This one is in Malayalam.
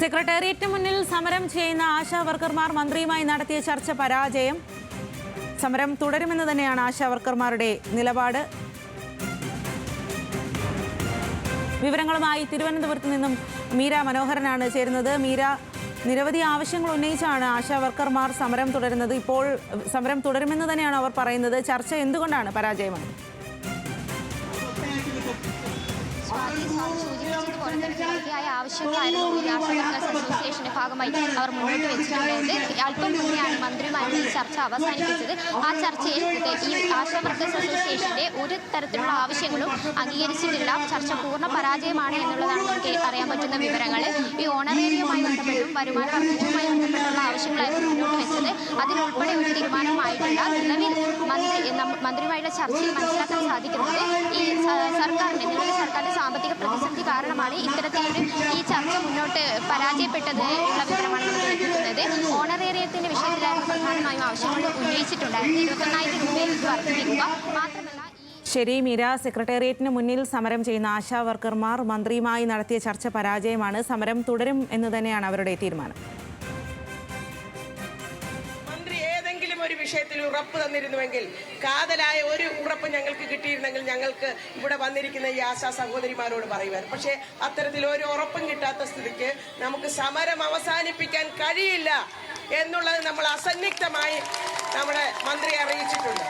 സെക്രട്ടേറിയറ്റിന് മുന്നിൽ സമരം ചെയ്യുന്ന ആശാ വർക്കർമാർ മന്ത്രിയുമായി നടത്തിയ ചർച്ച പരാജയം. സമരം തുടരുമെന്ന് തന്നെയാണ് ആശാ വർക്കർമാരുടെ നിലപാട്. വിവരങ്ങളുമായി തിരുവനന്തപുരത്ത് നിന്നും മീര മനോഹരനാണ് ചേരുന്നത്. മീര, നിരവധി ആവശ്യങ്ങൾ ഉന്നയിച്ചാണ് ആശാ വർക്കർമാർ സമരം തുടരുന്നത്. ഇപ്പോൾ സമരം തുടരുമെന്ന് തന്നെയാണ് അവർ പറയുന്നത്. ചർച്ച എന്തുകൊണ്ടാണ് പരാജയമായത്? സൂചിപ്പിച്ചതുപോലെ തന്നെ നിരവധിയായ ആവശ്യങ്ങളായിരുന്നു ഈ ആശാ വർക്കേഴ്സ് അസോസിയേഷന്റെ ഭാഗമായി അവർ മുന്നോട്ട് വെച്ചിട്ടുണ്ടായത്. അല്പം മുന്നെയാണ് മന്ത്രിയുമായി ഈ ചർച്ച അവസാനിപ്പിച്ചത്. ആ ചർച്ചയിൽ ഈ ആശാ വർക്കേഴ്സ് അസോസിയേഷന്റെ ഒരു തരത്തിലുള്ള ആവശ്യങ്ങളും അംഗീകരിച്ചിട്ടില്ല. ചർച്ച പൂർണ്ണ പരാജയമാണ് എന്നുള്ളതാണ് നമുക്ക് അറിയാൻ പറ്റുന്ന വിവരങ്ങൾ. ഈ ഓണറേറിയവുമായി ബന്ധപ്പെട്ടും വരുമാന വർദ്ധനവുമായി ബന്ധപ്പെട്ടുള്ള ആവശ്യങ്ങളായിരുന്നു മുന്നോട്ട് വെച്ചത്. അതിലുൾപ്പെടെ ഒരു തീരുമാനമായിട്ടില്ല. നിലവിൽ മന്ത്രിയുമായുള്ള ചർച്ചയിൽ മനസ്സിലാക്കാൻ സാധിക്കുന്നത് ഈ സർക്കാരിന്റെ സാമ്പത്തിക പ്രതിസന്ധി കാരണമാണ് ഇത്തരത്തിലൊരു ഈ ചർച്ച മുന്നോട്ട് പരാജയപ്പെട്ടത് ഉള്ള വിവരമാണ് നമുക്ക് ലഭിക്കുന്നത്. ഓണറേറിയത്തിന്റെ വിഷയത്തിലായിരുന്നു പ്രധാനമായും ആവശ്യങ്ങൾ ഉന്നയിച്ചിട്ടുണ്ടായിരുന്നു. 21,000 രൂപയിലേക്ക് വർദ്ധിപ്പിക്കുക മാത്രമല്ല. ശരി മീര, സെക്രട്ടേറിയറ്റിന് മുന്നിൽ സമരം ചെയ്യുന്ന ആശാ വർക്കർമാർ മന്ത്രിയുമായി നടത്തിയ ചർച്ച പരാജയമാണ്. സമരം തുടരും എന്ന് തന്നെയാണ് അവരുടെ തീരുമാനം. ഒരു വിഷയത്തിൽ ഉറപ്പ് തന്നിരുന്നുവെങ്കിൽ, കാതലായ ഒരു ഉറപ്പ് ഞങ്ങൾക്ക് കിട്ടിയിരുന്നെങ്കിൽ ഞങ്ങൾക്ക് ഇവിടെ വന്നിരിക്കുന്ന ഈ ആശാ സഹോദരിമാരോട് പറയുവാൻ. പക്ഷേ അത്തരത്തിൽ ഒരു ഉറപ്പും കിട്ടാത്ത സ്ഥിതിക്ക് നമുക്ക് സമരം അവസാനിപ്പിക്കാൻ കഴിയില്ല എന്നുള്ളത് നമ്മൾ അസന്നിഗ്ധമായി നമ്മുടെ മന്ത്രി അറിയിച്ചിട്ടുണ്ട്.